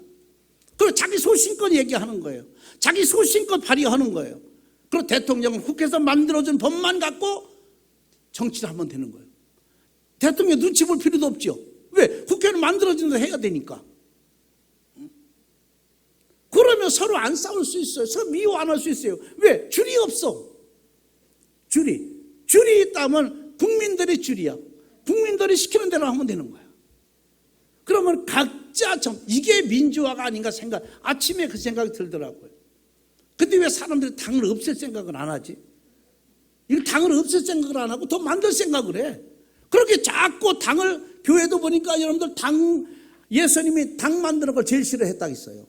그리고 자기 소신껏 얘기하는 거예요. 자기 소신껏 발의하는 거예요. 그리고 대통령은 국회에서 만들어준 법만 갖고 정치를 하면 되는 거예요. 대통령 눈치 볼 필요도 없죠. 왜? 국회는 만들어진 대로 해야 되니까. 그러면 서로 안 싸울 수 있어요. 서로 미워 안 할 수 있어요. 왜? 줄이 없어. 줄이 있다면 국민들의 줄이야. 국민들이 시키는 대로 하면 되는 거야. 그러면 각자 이게 민주화가 아닌가 생각, 아침에 그 생각이 들더라고요. 근데 왜 사람들이 당을 없앨 생각을 안 하지? 이 당을 없앨 생각을 안 하고 더 만들 생각을 해. 그렇게 자꾸 당을, 교회도 보니까 여러분들 예수님이 당 만드는 걸 제일 싫어했다고 했어요.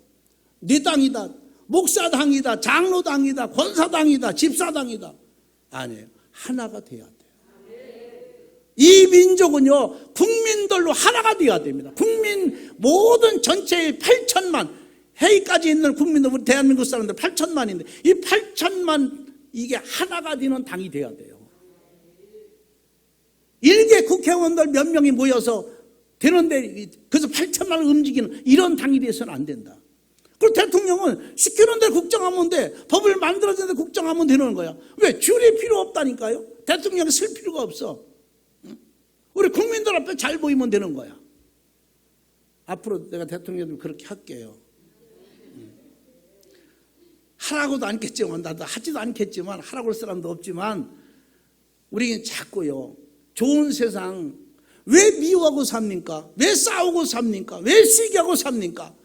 네 당이다, 목사당이다, 장로당이다, 권사당이다, 집사당이다. 아니에요. 하나가 돼야 돼요. 이 민족은요, 국민들로 하나가 돼야 됩니다. 국민 모든 전체의 8천만, 해외까지 있는 국민들, 우리 대한민국 사람들 8천만인데 이 8천만 이게 하나가 되는 당이 돼야 돼요. 일개 국회의원들 몇 명이 모여서 되는데 그래서 8천만을 움직이는 이런 당이 돼서는 안 된다. 그리고 대통령은 시키는 대로 국정하면 돼. 법을 만들어주는 데 국정하면 되는 거야. 왜? 줄이 필요 없다니까요. 대통령이 쓸 필요가 없어. 우리 국민들 앞에 잘 보이면 되는 거야. 앞으로 내가 대통령님 그렇게 할게요. 하라고도 않겠지만, 나도 하지도 않겠지만, 하라고 할 사람도 없지만, 우리는 자꾸요, 좋은 세상, 왜 미워하고 삽니까? 왜 싸우고 삽니까? 왜 시기하고 삽니까?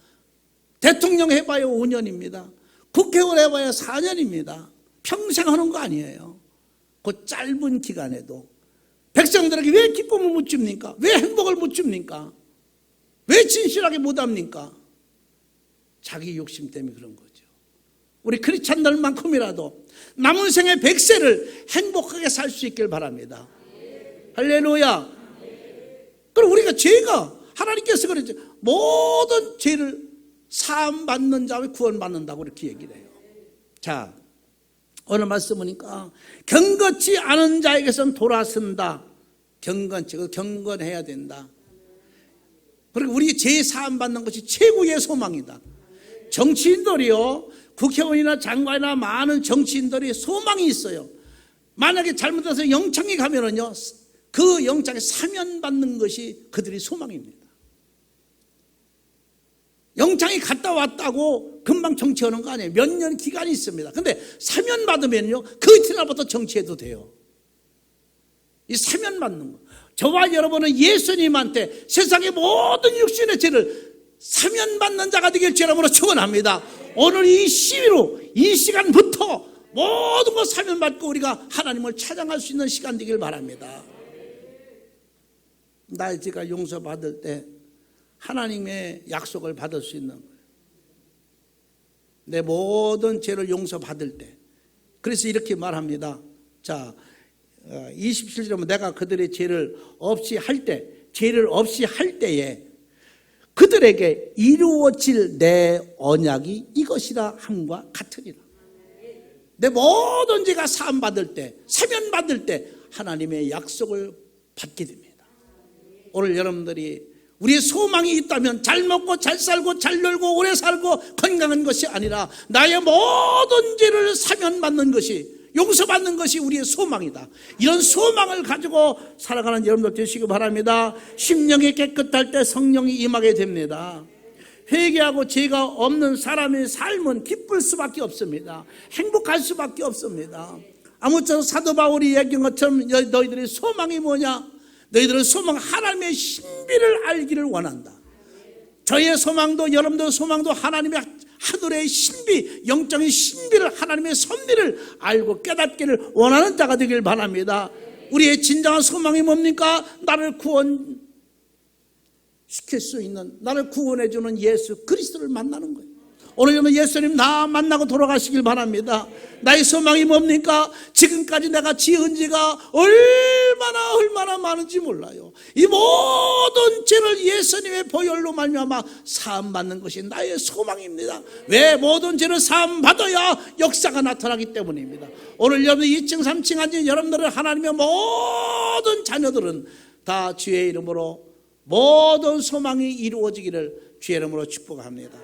대통령 해봐야 5년입니다. 국회의원 해봐야 4년입니다. 평생 하는 거 아니에요. 그 짧은 기간에도 백성들에게 왜 기쁨을 못 줍니까? 왜 행복을 못 줍니까? 왜 진실하게 못 합니까? 자기 욕심 때문에 그런 거죠. 우리 크리스찬들만큼이라도 남은 생의 100세를 행복하게 살 수 있길 바랍니다. 할렐루야. 그럼 우리가 죄가, 하나님께서 그랬죠. 모든 죄를 사함 받는 자와 구원받는다고 이렇게 얘기를 해요. 자, 오늘 말씀 보니까 경건치 않은 자에게선 돌아선다. 경건해야 된다. 그리고 우리 죄 사함 받는 것이 최고의 소망이다. 정치인들이요, 국회의원이나 장관이나 많은 정치인들이 소망이 있어요. 만약에 잘못해서 영창에 가면은요, 그 영창에 사면 받는 것이 그들의 소망입니다. 영창에 갔다 왔다고 금방 정치하는 거 아니에요. 몇 년 기간이 있습니다. 근데 사면 받으면요, 그 이튿날부터 정치해도 돼요. 이 사면 받는 거. 저와 여러분은 예수님한테 세상의 모든 육신의 죄를 사면 받는 자가 되길 주님으로 축원합니다. 오늘 이 시위로, 이 시간부터 모든 것 사면 받고 우리가 하나님을 찬양할 수 있는 시간 되길 바랍니다. 나의 죄가 용서받을 때 하나님의 약속을 받을 수 있는 거예요. 내 모든 죄를 용서받을 때. 그래서 이렇게 말합니다. 자, 27절에 보면 내가 그들의 죄를 없이 할 때에 그들에게 이루어질 내 언약이 이것이라 함과 같으리라. 내 모든 죄가 사함받을 때, 사면받을 때 하나님의 약속을 받게 됩니다. 오늘 여러분들이 우리의 소망이 있다면 잘 먹고 잘 살고 잘 놀고 오래 살고 건강한 것이 아니라 나의 모든 죄를 사면받는 것이, 용서받는 것이 우리의 소망이다. 이런 소망을 가지고 살아가는 여러분들 되시기 바랍니다. 심령이 깨끗할 때 성령이 임하게 됩니다. 회개하고 죄가 없는 사람의 삶은 기쁠 수밖에 없습니다. 행복할 수밖에 없습니다. 아무쪼록 사도 바울이 얘기한 것처럼 너희들의 소망이 뭐냐? 너희들은 소망, 하나님의 신비를 알기를 원한다. 저의 소망도 여러분들의 소망도 하나님의 하늘의 신비, 영적인 신비를, 하나님의 선비를 알고 깨닫기를 원하는 자가 되길 바랍니다. 우리의 진정한 소망이 뭡니까? 나를 구원시킬 수 있는, 나를 구원해주는 예수 그리스도를 만나는 거예요. 오늘 여러분 예수님 나 만나고 돌아가시길 바랍니다. 나의 소망이 뭡니까? 지금까지 내가 지은 죄가 얼마나 많은지 몰라요. 이 모든 죄를 예수님의 보혈로 말미암아 사함받는 것이 나의 소망입니다. 왜? 모든 죄를 사함받아야 역사가 나타나기 때문입니다. 오늘 여러분 2층 3층 앉은 여러분들은 하나님의 모든 자녀들은 다 주의 이름으로 모든 소망이 이루어지기를 주의 이름으로 축복합니다.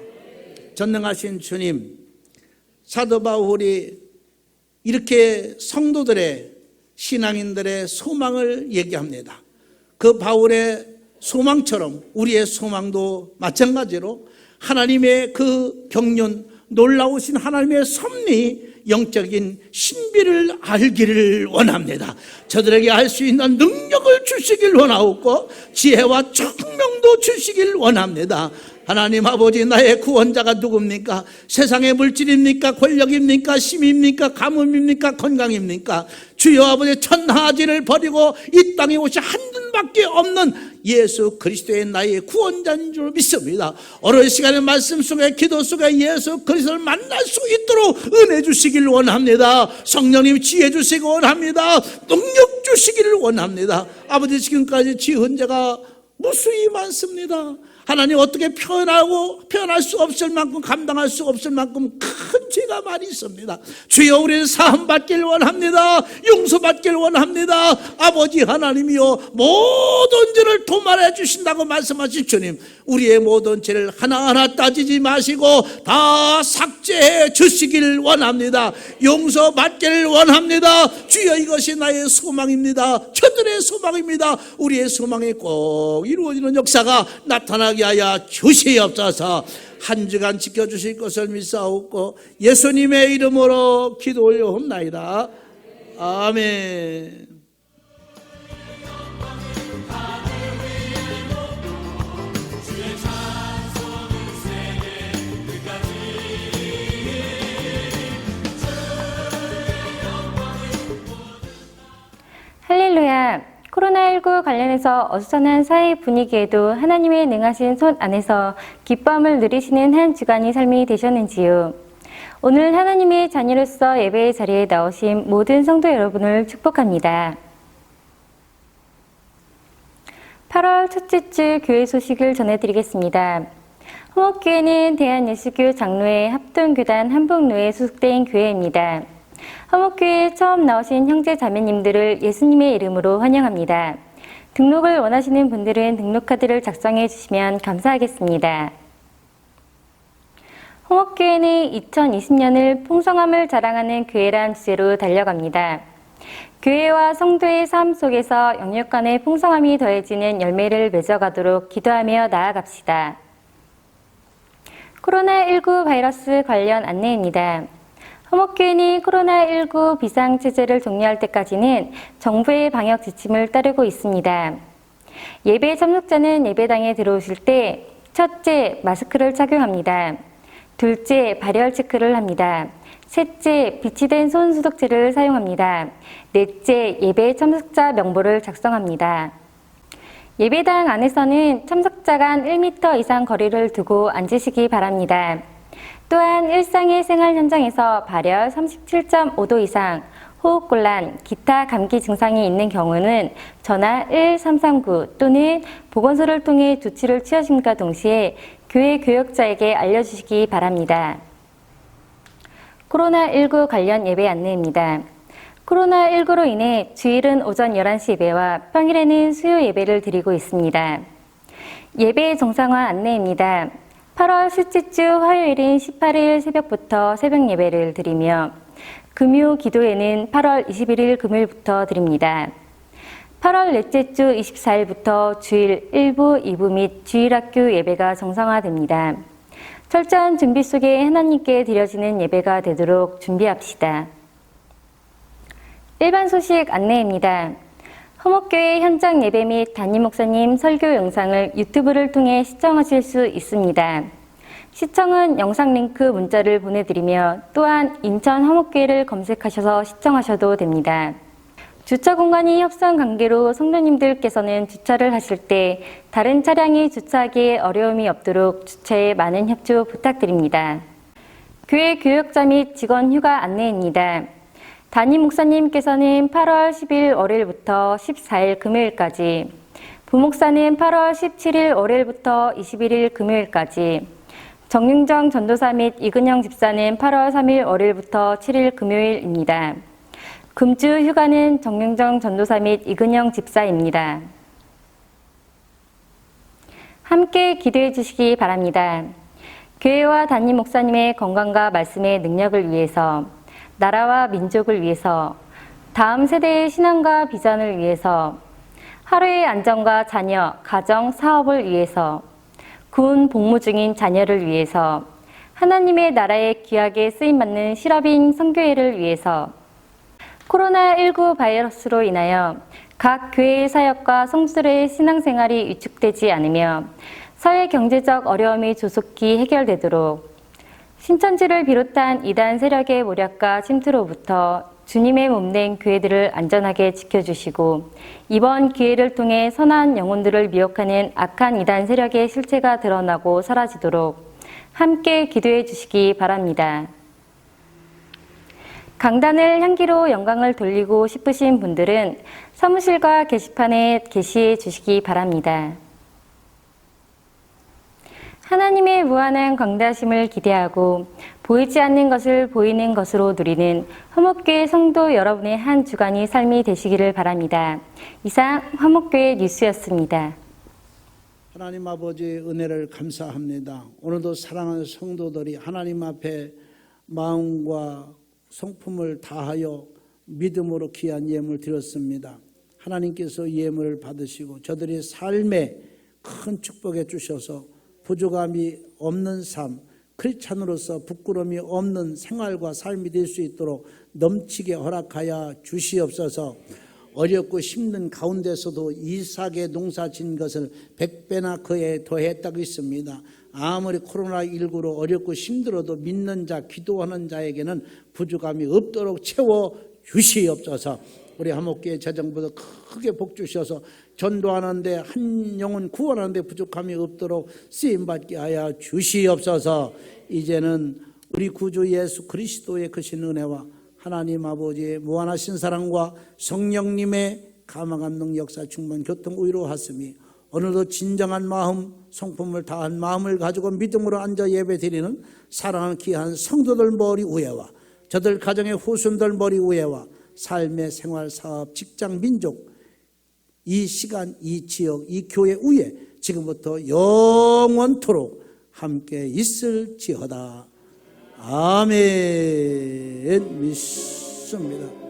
전능하신 주님, 사도 바울이 이렇게 성도들의, 신앙인들의 소망을 얘기합니다. 그 바울의 소망처럼 우리의 소망도 마찬가지로 하나님의 그 경륜, 놀라우신 하나님의 섭리, 영적인 신비를 알기를 원합니다. 저들에게 알 수 있는 능력을 주시길 원하옵고 지혜와 청명도 주시길 원합니다. 하나님 아버지, 나의 구원자가 누굽니까? 세상의 물질입니까? 권력입니까? 힘입니까? 가뭄입니까? 건강입니까? 주여 아버지, 천하지를 버리고 이 땅에 오신 한 분밖에 없는 예수 그리스도의 나의 구원자인 줄 믿습니다. 오늘 시간의 말씀 속에, 기도 속에 예수 그리스도를 만날 수 있도록 은혜 주시길 원합니다. 성령님 지혜 주시기 원합니다. 능력 주시기를 원합니다. 아버지, 지금까지 지은 죄가 무수히 많습니다. 하나님, 어떻게 표현할 수 없을 만큼, 감당할 수 없을 만큼 큰 죄가 많이 있습니다. 주여, 우리는 사함받기를 원합니다. 용서받기를 원합니다. 아버지 하나님이여, 모든 죄를 도말해 주신다고 말씀하신 주님, 우리의 모든 죄를 하나하나 따지지 마시고 다 삭제해 주시기를 원합니다. 용서받기를 원합니다. 주여, 이것이 나의 소망입니다. 저들의 소망입니다. 우리의 소망이 꼭 이루어지는 역사가 나타나게 하여 주시옵소서. 한 주간 지켜주실 것을 믿사옵고 예수님의 이름으로 기도 올려옵나이다. 아멘. 할렐루야. 코로나19 관련해서 어수선한 사회 분위기에도 하나님의 능하신 손 안에서 기쁨을 누리시는 한 주간이 삶이 되셨는지요. 오늘 하나님의 자녀로서 예배의 자리에 나오신 모든 성도 여러분을 축복합니다. 8월 첫째 주 교회 소식을 전해드리겠습니다. 화목교회는 대한예수교 장로회 합동교단 한복로에 소속된 교회입니다. 화목교회에 처음 나오신 형제 자매님들을 예수님의 이름으로 환영합니다. 등록을 원하시는 분들은 등록카드를 작성해 주시면 감사하겠습니다. 화목교회는 2020년을 풍성함을 자랑하는 교회란 주제로 달려갑니다. 교회와 성도의 삶 속에서 영육 간의 풍성함이 더해지는 열매를 맺어가도록 기도하며 나아갑시다. 코로나19 바이러스 관련 안내입니다. 화목교회는 코로나19 비상체제를 종료할 때까지는 정부의 방역 지침을 따르고 있습니다. 예배 참석자는 예배당에 들어오실 때 첫째, 마스크를 착용합니다. 둘째, 발열 체크를 합니다. 셋째, 비치된 손 소독제를 사용합니다. 넷째, 예배 참석자 명부를 작성합니다. 예배당 안에서는 참석자 간 1m 이상 거리를 두고 앉으시기 바랍니다. 또한 일상의 생활 현장에서 발열 37.5도 이상, 호흡곤란, 기타 감기 증상이 있는 경우는 전화 1339 또는 보건소를 통해 조치를 취하심과 동시에 교회 교역자에게 알려주시기 바랍니다. 코로나19 관련 예배 안내입니다. 코로나19로 인해 주일은 오전 11시 예배와 평일에는 수요 예배를 드리고 있습니다. 예배 정상화 안내입니다. 8월 셋째 주 화요일인 18일 새벽부터 새벽 예배를 드리며 금요 기도회는 8월 21일 금요일부터 드립니다. 8월 넷째 주 24일부터 주일 1부, 2부 및 주일학교 예배가 정상화됩니다. 철저한 준비 속에 하나님께 드려지는 예배가 되도록 준비합시다. 일반 소식 안내입니다. 화목교회 현장 예배 및 담임 목사님 설교 영상을 유튜브를 통해 시청하실 수 있습니다. 시청은 영상 링크 문자를 보내드리며 또한 인천 화목교회를 검색하셔서 시청하셔도 됩니다. 주차 공간이 협상 관계로 성도님들께서는 주차를 하실 때 다른 차량이 주차하기에 어려움이 없도록 주차에 많은 협조 부탁드립니다. 교회 교역자 및 직원 휴가 안내입니다. 담임 목사님께서는 8월 10일 월요일부터 14일 금요일까지, 부목사는 8월 17일 월요일부터 21일 금요일까지, 정윤정 전도사 및 이근영 집사는 8월 3일 월요일부터 7일 금요일입니다. 금주 휴가는 정윤정 전도사 및 이근영 집사입니다. 함께 기도해 주시기 바랍니다. 교회와 담임 목사님의 건강과 말씀의 능력을 위해서, 나라와 민족을 위해서, 다음 세대의 신앙과 비전을 위해서, 하루의 안전과 자녀, 가정, 사업을 위해서, 군 복무 중인 자녀를 위해서, 하나님의 나라에 귀하게 쓰임받는 실업인 선교회를 위해서, 코로나19 바이러스로 인하여 각 교회의 사역과 성도들의 신앙생활이 위축되지 않으며 사회 경제적 어려움이 조속히 해결되도록 신천지를 비롯한 이단 세력의 모략과 침투로부터 주님의 몸된 교회들을 안전하게 지켜주시고 이번 기회를 통해 선한 영혼들을 미혹하는 악한 이단 세력의 실체가 드러나고 사라지도록 함께 기도해 주시기 바랍니다. 강단을 향기로 영광을 돌리고 싶으신 분들은 사무실과 게시판에 게시해 주시기 바랍니다. 하나님의 무한한 광대하심을 기대하고 보이지 않는 것을 보이는 것으로 누리는 화목교회 성도 여러분의 한 주간이 삶이 되시기를 바랍니다. 이상 화목교회 뉴스였습니다. 하나님 아버지의 은혜를 감사합니다. 오늘도 사랑하는 성도들이 하나님 앞에 마음과 성품을 다하여 믿음으로 귀한 예물을 드렸습니다. 하나님께서 예물을 받으시고 저들의 삶에 큰 축복해 주셔서 부족함이 없는 삶, 크리스찬으로서 부끄러움이 없는 생활과 삶이 될 수 있도록 넘치게 허락하여 주시옵소서. 어렵고 힘든 가운데서도 이삭의 농사 진 것을 100배나 그에 더했다고 있습니다. 아무리 코로나19로 어렵고 힘들어도 믿는 자, 기도하는 자에게는 부족함이 없도록 채워 주시옵소서. 우리 하목교회 재정부도 크게 복 주셔서 전도하는데 한 영혼 구원하는데 부족함이 없도록 쓰임받게 하여 주시옵소서. 이제는 우리 구주 예수 그리스도의 크신 은혜와 하나님 아버지의 무한하신 사랑과 성령님의 감화감동 역사 충만 교통 우유로하심이 오늘도 진정한 마음 성품을 다한 마음을 가지고 믿음으로 앉아 예배드리는 사랑하는 귀한 성도들 머리 위에와 저들 가정의 후손들 머리 위에와 삶의 생활, 사업, 직장, 민족 이 시간, 이 지역, 이 교회 위에 지금부터 영원토록 함께 있을지어다. 아멘. 믿습니다.